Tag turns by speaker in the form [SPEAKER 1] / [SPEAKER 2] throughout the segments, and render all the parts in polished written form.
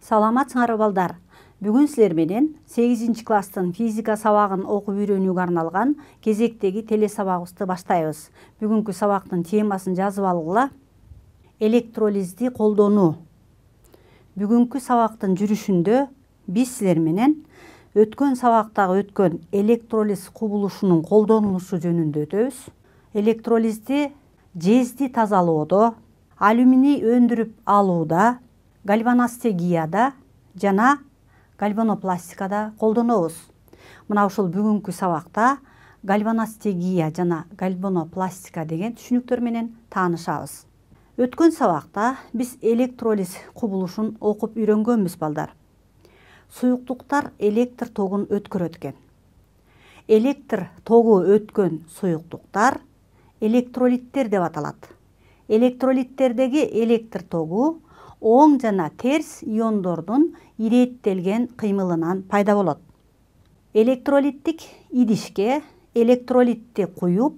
[SPEAKER 1] Саламатсыңар балдар. Бүгүн силер менен 8 класстын физика сабагын окуп үйрөнүүгө арналган кезектеги теле сабагыбызды баштайбыз. Бүгүнкү сабактын темасын жазып алгыла. Электролизди колдонуу. Бүгүнкү сабактын жүрүшүндө биз силер менен өткөн сабактагы өткөн электролиз кубулушунун колдонулушу жөнүндө өтөбүз. Электролизди жезди тазалоодо, алюминий өндүрүп алууда, гальваностегияда жана гальванопластикада колдонобуз. Мына ушул бүгүнкү сабакта гальваностегия жана гальванопластика деген түшүнүктөр менен таанышабыз. Өткөн сабакта биз электролиз кубулушун окуп үйрөнгөнбүз балдар. Суюктуктар электр тогун өткөрөт экен. Электр тогу өткөн суюктуктар электролиттер деп аталат. Электролиттердеги электр тогу оң жана терс иондордун ирээттелген кыймылынан пайда болот. Электролиттик идишке электролитти куюп,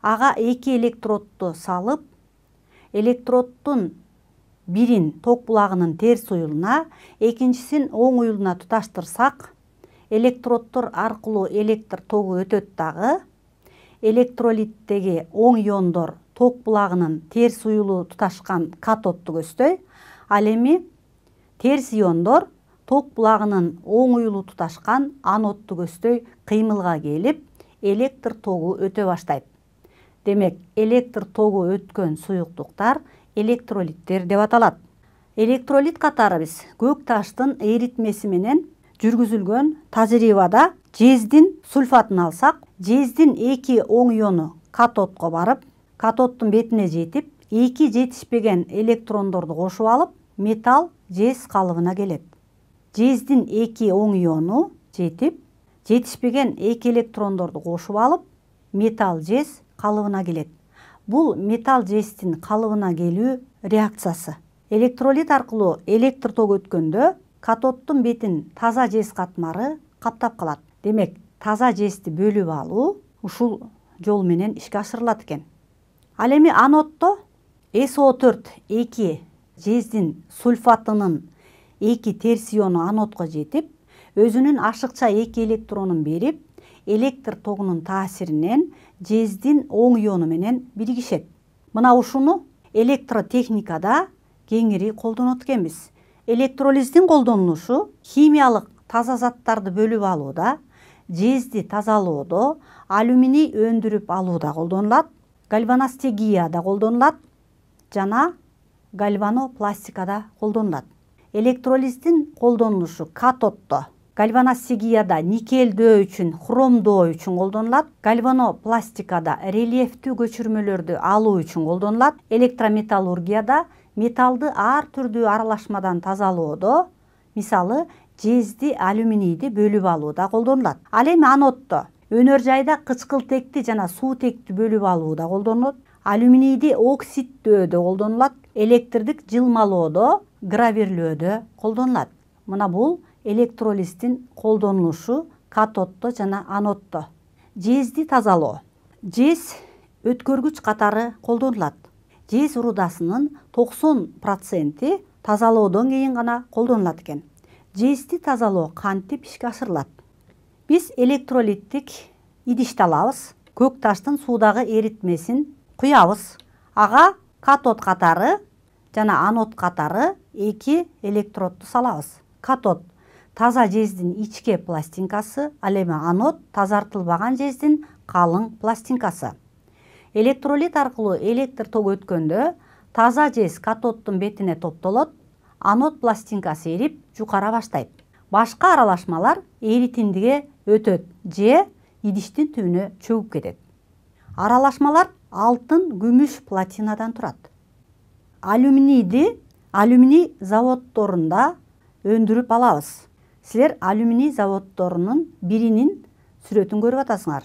[SPEAKER 1] ага 2 электродду салып, электроддун бирин ток булагынын терс уюлуна, экинчисин оң уюлуна туташтырсак, электроддор аркылуу электр тогу өтөт дагы, электролиттеги оң иондор ток булагынын терс уюлу туташкан катодду көздөй, ал эми терс иондор ток булагынын оң уюлу туташкан анодду көздөй кыймылга келип, электр тогу өтө баштайт. Демек, электр тогу өткөн суюктуктар электролиттер деп аталат. Электролит катары биз көк таштын эритмеси менен жүргүзүлгөн тажрыйбада жездин сульфатын алсак, жездин 2 оң иону катодко барып, катоддун бетине жетип, 2 жетишпеген электрондорду кошуп алып, металл жез калыбына келет. Жездин 2 оң иону жетип, жетишпеген 2 электрондорду кошуп алып, металл жез калыбына келет. Бул металл жездин калыбына келүү реакциясы. Электролит аркылуу электр ток өткөндө катоддун бетин таза жез катмары каптап калат. Демек, таза жезди бөлүп алуу ушул жол менен ишке ашырылат экен. Ал эми аноддо SO4 2 жездин сульфатынын 2 терс иону анодго жетип, өзүнүн ашыкча 2 электронун берип, электр тогунун таасиринен жездин оң иону менен биригишет. Мына ушуну электротехникада кеңири колдонот экенбиз. Электролиздин колдонулушу химиялык таза заттарды бөлүп алууда, жезди тазалоодо, алюминий өндүрүп алууда колдонулат, гальваностегияда колдонулат жана гальванопластикада колдонулат. Электролиздин колдонулушу катоддо, гальваностегияда никелдөө үчүн, хромдоо үчүн колдонулат, гальванопластикада рельефтүү көчүрмөлөрдү алуу үчүн колдонулат, электрометаллургияда металлды ар түрдүү аралашмадан тазалоодо, мисалы жезди, алюминийди бөлүп алууда колдонулат. Ал эми аноддо өнөр жайда кычкылтекти жана суутекти бөлүп алууда колдонулат, алюминийди оксиддөөдө колдонулат, электрдик жылмалоодо, гравирлөөдө колдонулат. Мына бул электролиздин колдонулушу катоддо жана аноддо. Жезди тазалоо. Жез өткөргүч катары колдонулат. Жез урудасынын 90% тазалоодон кийин гана колдонулат экен. Жезди тазалоо кантип ишке ашырылат? Биз электролиттик идишти алабыз, көк таштын суудагы эритмесин куябыз. Ага катод катары жана анод катары 2 электродду салабыз. Катод таза жездин ичке пластинкасы, ал эми анод тазартылбаган жездин калың пластинкасы. Электролит аркылуу электр ток өткөндө таза жез катоддун бетине топтолот, анод пластинкасы эрип жукара баштайт. Башка аралашмалар эритимдиге өтөт же идиштин түбүнө чөгүп кетет. Аралашмалар алтын, күмүш, платинадан турат. Алюминийди алюминий заводдорунда өндүрүп алабыз. Силер алюминий заводдорунун биринин сүрөтүн көрүп атасыңар.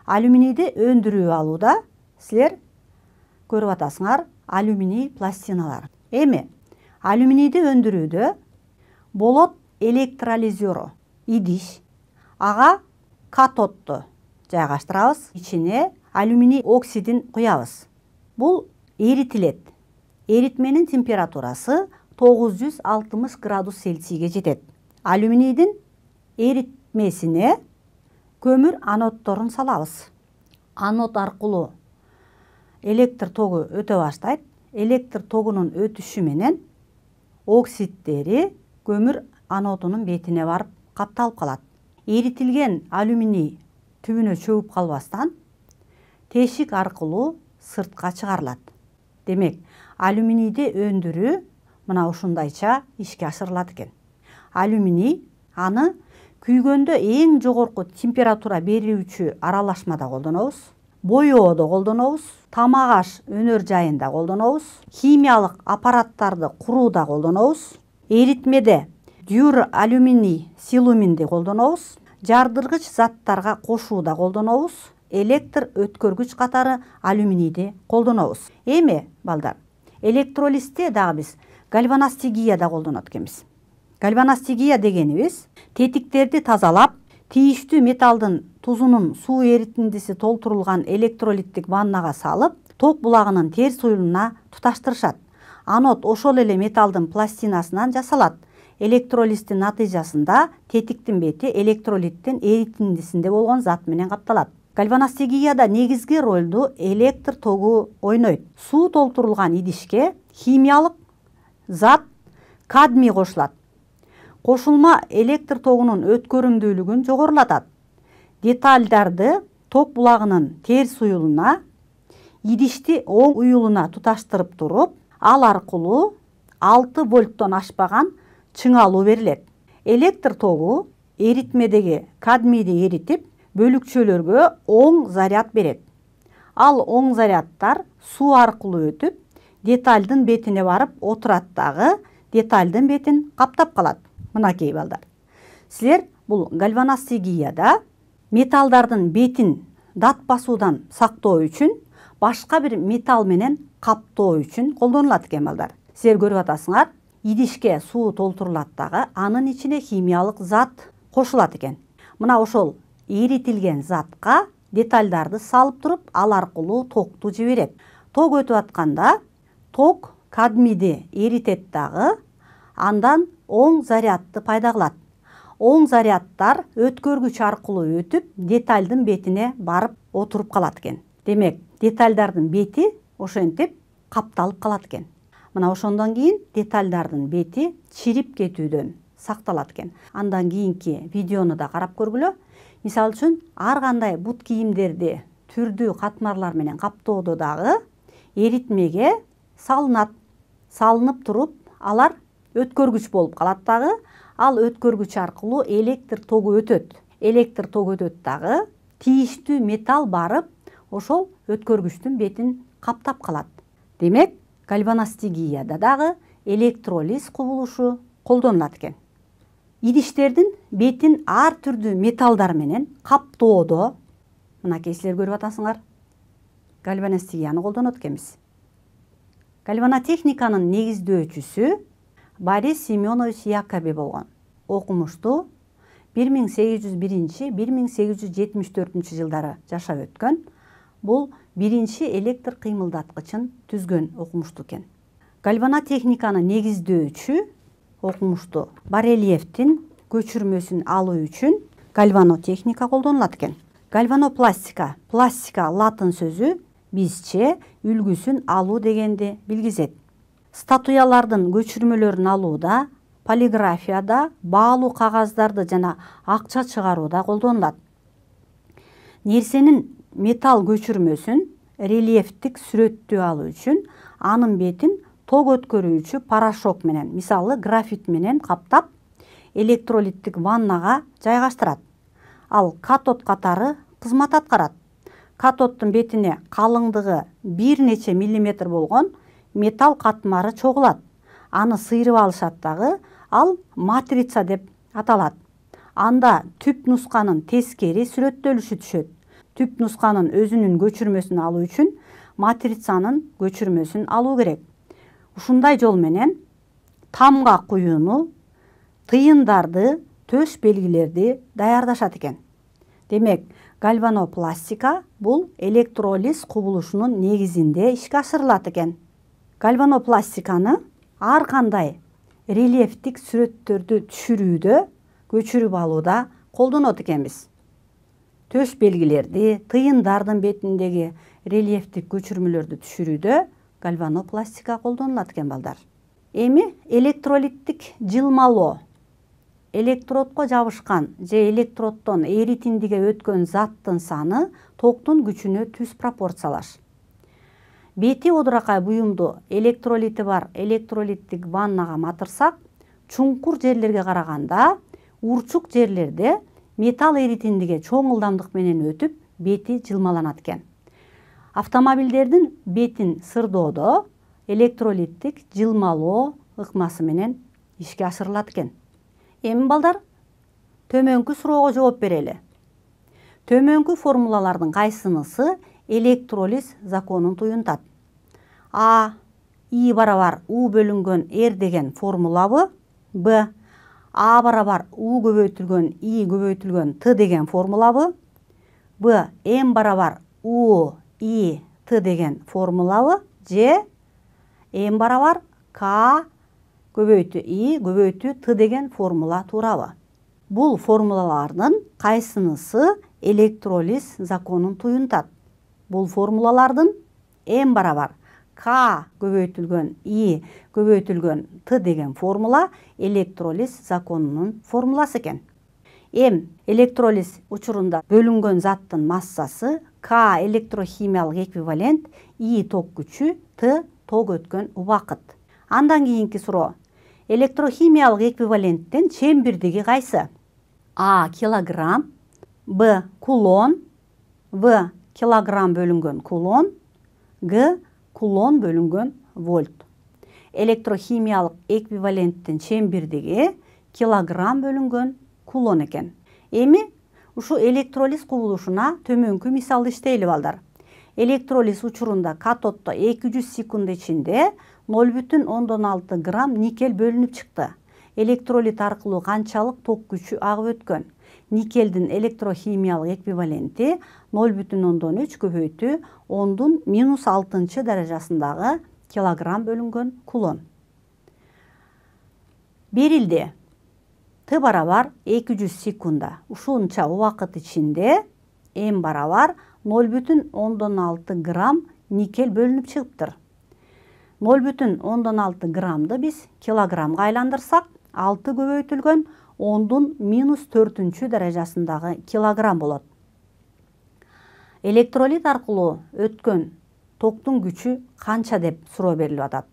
[SPEAKER 1] Алюминийди өндүрүп алууда силер көрүп атасыңар алюминий пластиналар. Эми алюминийди өндүрүүдө болот электролизеру, идиш. Ага катодду жайгаштырабыз, ичине алюминий оксидин куябыз. Бул эритилет. Эритменин температурасы 960 градус Цельсийге жетет. Алюминийдин эритмесине көмүр аноддорун салабыз. Анод аркылуу электр тогу өтө баштайт. Электр тогунун өтүшү менен оксидтери көмүр анодунун бетине барып капталып калат. Эритилген алюминий түбүнө чөгүп калбастан тешик аркылуу сыртка чыгарылат. Демек, алюминийди өндүрүү мына ушундайча ишке ашырылат экен. Алюминий аны күйгөндө эң жогорку температура берүүчү аралашмада колдонобуз, боyoодо колдонобуз, тамак аш өнөр жайында колдонобуз, химиялык аппараттарды курууда колдонобуз, эритмеде дюр алюминий силуминди колдонобуз, жардыргыч заттарга кошууда колдонобуз, электр өткөргүч катары алюминийди колдонобуз. Эми балдар, электролизде дагы биз гальваностигияда колдонот экенбиз. Гальваностигия дегенибиз тетиктерди тазалап, тийиштүү металдын тузунун суу эритиндиси толтурулган электролиттик ваннага салып, ток булагынын терс уюлуна туташтырышат. Анод ошол эле металдын пластинасынан жасалат. Электролиздин натыйжасында тетиктин бети электролиттин эритиндисинде болгон зат менен капталат. Гальваностигияда негизги ролду электр тогу ойнойт. Суу толтурулган идишке химиялык зат кадмий кошулат. Кошулма электр тогунун өткөрүмдүүлүгүн жогорулатат. Детальдарды ток булагынын терс уюлуна, идишти оң уюлуна туташтырып туруп, ал аркылуу 6 вольттон ашпаган чыңалуу берилет. Электр тогу эритмедеги кадмийди эритип, бөлүкчөлөргө оң заряд берет. Ал оң зарядтар суу аркылуу өтүп, детальдын бетине барып отурат дагы, детальдын бетин каптап калат. Мынакей балдар. Силер бул гальваностигияда металдардын бетин дат басуудан сактоо үчүн башка бир металл менен каптоо үчүн колдонулат экен балдар. Силер көрүп атасыңар, идишке суу толтурулат дагы, анын ичине химиялык зат кошулат экен. Мына ошол эритилген затка детальдарды салып туруп, ал аркылуу токту жиберет. Ток өтүп атканда ток кадмийди эритет дагы, андан оң зарядты пайда кылат. Оң зарядтар өткөргүч аркылуу өтүп, детальдын бетине барып отуруп калат экен. Демек, детальдардын бети ошентип капталып калат экен. Мына ошондон кийин детальдардын бети чирип кетүүдөн сакталат экен. Андан кийинки видеону да карап көргүлө. Мисалы үчүн, ар кандай бут кийимдерди түрдүү катмарлар менен каптоодо дагы эритмеге салынат. Салынып туруп, алар өткөргүч болуп калат дагы, ал өткөргүч аркылуу электр тогу өтөт. Электр тогу өтөт дагы, тийиштүү металл барып, ошол өткөргүчтүн бетин каптап калат. Демек, гальваностигияда дагы электролиз кубулушу колдонулат экен. Идиштердин бетин ар түрдүү металлдар менен каптоодо, мынакей силер көрүп атасыңар, гальваностигияны колдонот экенбиз. Гальванотехниканын негиздөөчүсү Борис Семенович Якоби болгон. Окумуштуу 1801-1874 жылдары жашап өткөн. Бул биринчи электр кыймылдаткычын түзгөн окумуштуу экен. Гальванотехниканы негиздөөчү окумуштуу барельефтин көчүрмөсүн алуу үчүн гальванотехника колдонулат экен. Гальванопластика, пластика латын сөзү бизче үлгүсүн алуу дегенди билгизет. Статуялардын көчүрмөлөрүн алууда, полиграфияда, баалуу кагаздарды жана акча чыгарууда колдонулат. Нерсенин металл көчүрмөсүн рельефтик сүрөттүү алуу үчүн анын бетин ток өткөрүүчү порошок менен, мисалы графит менен каптап, электролиттик ваннага жайгаштырат. Ал катод катары кызмат аткарат. Катоддун бетине калыңдыгы бир нече миллиметр болгон металл катмары чогулат. Аны сыйрып алышат дагы, ал матрица деп аталат. Анда түп нусканын тескери сүрөттөлүшү түшөт. Түп нусканын өзүнүн көчүрмөсүн алуу үчүн матрицанын көчүрмөсүн алуу керек. Ушундай жол менен тамга куюуну, тыйындарды, төш белгилерди даярдашат экен. Демек, гальванопластика бул электролиз кубулушунун негизинде ишке ашырылат экен. Гальванопластиканы ар кандай рельефтик сүрөттөрдү түшүрүүдө, көчүрүп алууда колдонот экенбиз. Төш белгилерди, тыйындардын бетиндеги рельефтик көчүрмөлөрдү түшүрүүдө гальванопластика колдонулат экен балдар. Эми электролиттик жылмалоо. Электродко жабышкан же электроддон эритиндиге өткөн заттын саны токтун күчүнө түз пропорциялаш. Бети одуракай буюмду электролити бар электролиттик ваннага матырсак, чуңкур жерлерге караганда урчук жерлерде металл эритиндиге чоң ылдамдык менен өтүп, бети жылмаланат экен. Автомобилдердин бетин сырдоодо электролиттик жылмалоо ыкмасы менен ишке ашырылат экен. Эми балдар, төмөнкү суроого жооп берели. Төмөнкү формулалардын кайсынысы электролиз законун туюнтат? А. И барабар У бөлүнгөн R деген формулабы? Б. А барабар У көбөйтүлгөн И көбөйтүлгөн Т деген формулабы? Б. М барабар У И Т деген формулабы? Же М барабар К көбөйтү И көбөйтү Т деген формула туурабы? Бул формулалардын кайсынысы электролиз законун туюнтат? Бул формулалардын М барабар К көбөйтүлгөн И көбөйтүлгөн Т деген формула электролиз законунун формуласы экен. М электролиз учурунда бөлүнгөн заттын массасы, К электрохимиялык эквивалент, И ток күчү, Т ток өткөн убакыт. Андан кийинки суроо. Электрохимиялык эквиваленттин чембирдиги кайсы? А. Килограмм, Б. Кулон, В. Килограмм бөлүнгөн кулон, Г. Кулон бөлүнгөн вольт. Электрохимиялык эквиваленттин чембирдиги килограмм бөлүнгөн кулон экен. Эми ушу электролиз кубулушуна төмөнкү мисалды иштейли балдар. Электролиз учурунда катоддо 200 секунд ичинде 0,6 грамм никель бөлүнүп чыкты. Электролит аркылуу канчалык ток күчү агып өткөн? Никелдин электрохимиялык эквиваленти 0,3 көбөйтү 10⁻6 даражасындагы килограмм бөлүнгөн кулон. Берилди. Т барабар 200 секунда. Ушунча убакыт ичинде М барабар 0,6 грамм никель бөлүнүп чыгыптыр. 0,6 граммды биз килограммга айландырсак, 6 көбөйтүлгөн 10⁻4 даражасындагы килограмм болот. Электролит аркылуу өткөн токтун күчү канча деп суроо берилип атат.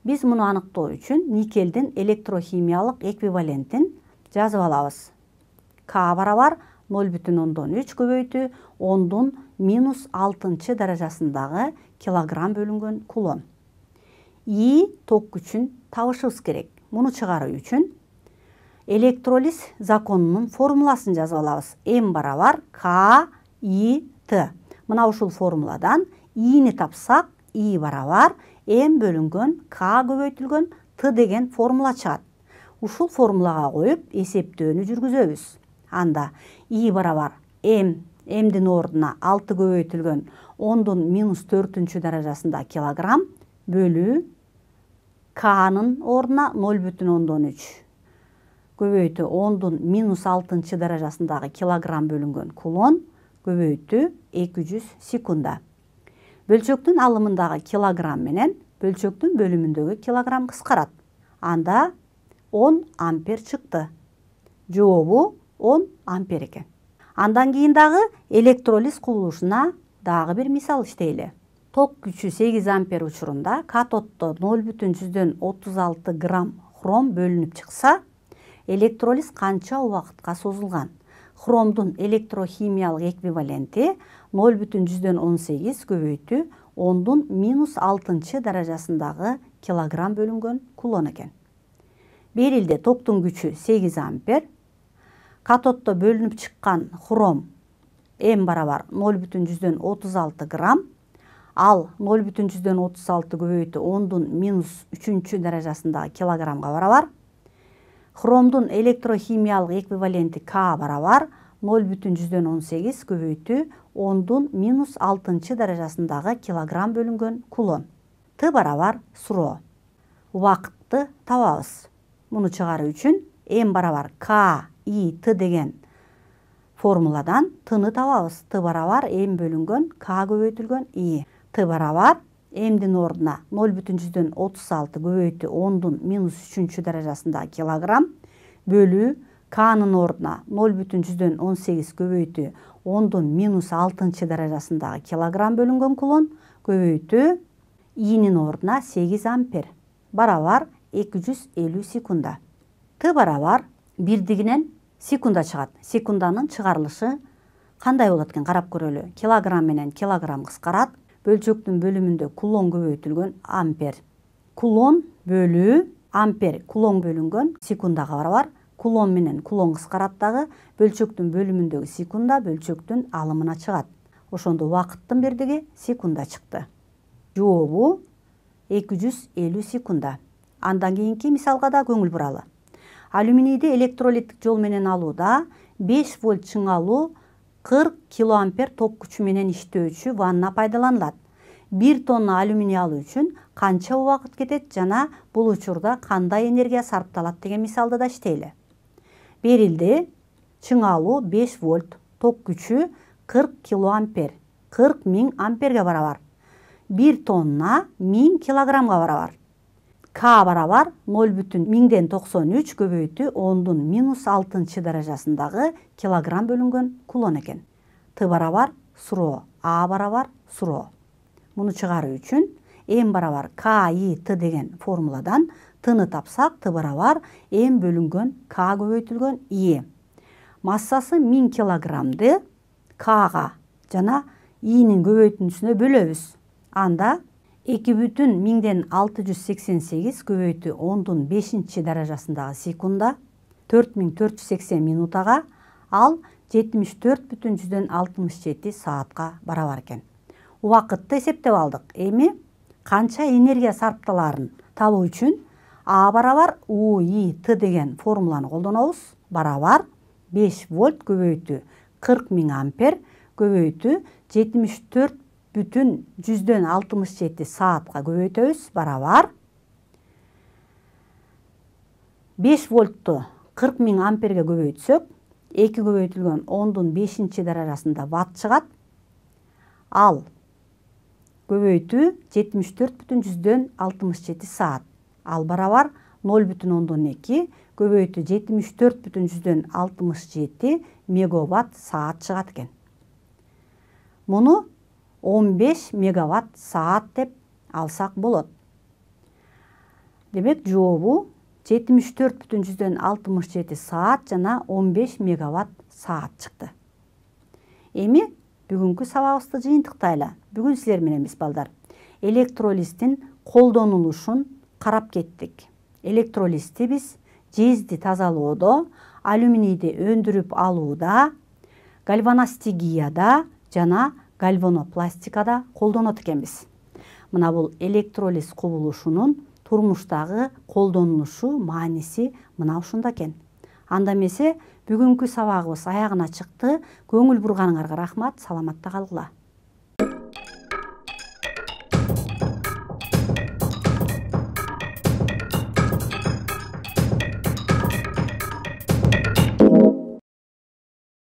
[SPEAKER 1] Биз муну аныктоо үчүн никелдин электрохимиялык эквивалентин жазып алабыз. К барабар 0,3 көбөйтү 10⁻6 даражасындагы килограмм бөлүнгөн кулон. И ток күчүн табышыбыз керек. Муну чыгаруу үчүн электролиз законунун формуласын жазып алабыз. М барабар К И Т. Мына ушул формуладан И'ни тапсак, И барабар М бөлүнгөн К көбөйтүлгөн Т деген формула чыгат. Ушул формулага коюп эсептөөнү жүргүзөбүз. Анда И барабар Мдин ордуна 6 көбөйтүлгөн 10⁻4 даражасында килограмм бөлүү К'нын ордуна 0,3 көбөйтү 10⁻6 даражасындагы килограмм бөлүнгөн кулон көбөйтү 200 секунда. Бөлчөктүн алымындагы килограмм менен бөлчөктүн бөлүмүндөгү килограмм кыскарат. Анда 10 ампер чыкты. Жообу 10 ампер экен. Андан кийин дагы электролиз кубулушуна дагы бир мисал иштейли. Ток күчү 8 ампер учурунда катоддо 0,36 грамм хром бөлүнүп чыкса, электролиз канча убакытка созулган? Хромдун электрохимиялык эквиваленти 0,18 көбөйтү 10⁻6 даражасындагы килограмм бөлүнгөн кулон экен. Берилди токтун күчү 8 ампер. Катоддо бөлүнүп чыккан хром М барабар 0,36 грамм. Ал 0,36 көбөйтү 10⁻3 даражасындагы килограммга барабар. Хромдун электрохимиялык эквиваленти К барабар 0,18 көбөйтү 10⁻6 даражасындагы килограмм бөлүнгөн кулон. Т барабар суроо. Убакытты табабыз. Муну чыгаруу үчүн М барабар К И Т деген формуладан Тны табабыз. Т барабар М бөлүнгөн К көбөйтүлгөн И. Т барабар Мдин ордуна 0,36 көбөйтү 10-дун минус 3 даражасындагы килограмм бөлүү К'нын ордуна 0,18 көбөйтү 10-дун минус 6 даражасындагы килограмм бөлүнгөн кулон көбөйтү Инин ордуна 8 ампер барабар 250 секунда. Т барабар бирдигинен секунда чыгат. Секунданын чыгарылышы кандай болот экен карап көрөлү. Килограмм менен килограмм кыскарат. Бөлчөктүн бөлүмүндө кулон көбөйтүлгөн ампер. Кулон бөлүү ампер кулон бөлүнгөн секундага барабар. Кулон менен кулон кыскарат дагы бөлчөктүн бөлүмүндөгү секунда бөлчөктүн алымына чыгат. Ошондо убакыттын бирдиги секунда чыкты. Жообу 250 секунда. Андан кийинки мисалга да көңүл буралы. Алюминийди электролиттик жол менен алууда 5 вольт чыңалуу 40 килоампер ток күчү менен иштөөчү ванна пайдаланылат. 1 тонна алюминий алуу үчүн канча убакыт кетет жана бул учурда кандай энергия сарпталат деген мисалды да иштейли. Берилди. Чыңалуу 5 вольт, ток күчү 40 килоампер, 40 000 амперге барабар. 1 тонна 1000 килограммга барабар. К барабар 0,1093 көбөйтү 10-дун минус 6 даражасындагы килограмм бөлүнгөн кулон экен. Т барабар суроо, А барабар суроо. Муну чыгаруу үчүн М барабар К И Т деген формуладан Тны тапсак, Т барабар М бөлүнгөн К көбөйтүлгөн И. Массасы 1000 килограммды Кга жана Инин көбөйтүнүсүнө бөлөбүз. Анда 2,688 көбөйтү 10-дун 5 даражасындагы секунда 4480 минутага ал 74,67 саатка барабар экен. Убакытты эсептеп алдык. Эми канча энергия сарпталарын табуу үчүн А барабар У И Т деген формуланы колдонобуз. Барабар 5 вольт көбөйтү 40 000 ампер көбөйтү 74,67 саатка көбөйтөбүз. Барабар 5 вольтту 40 000 амперге көбөйтсөк 2 көбөйтүлгөн 10-дун 5 даражасында ватт чыгат. Ал көбөйтү 74,67 саат. Ал барабар 0,2 көбөйтү 74,67 мегаватт саат чыгат экен. Муну 15 мегаватт саат деп алсак болот. Демек жообу 74,67 саат жана 15 мегаватт саат чыкты. Эми бүгүнкү сабагыбызды жыйынтыктайлы. Бүгүн силер менен биз балдар электролиздин колдонулушун карап кеттик. Электролизди биз жезди тазалоодо, алюминийди өндүрүп алууда, гальваностигияда жана гальванопластикада колдонот экенбиз. Мына бул электролиз кубулушунун турмуштагы колдонулушу, мааниси мына ушунда экен. Анда эмесе бүгүнкү сабагыбыз аягына чыкты. Көңүл бурганыңарга рахмат. Саламатта калгыла.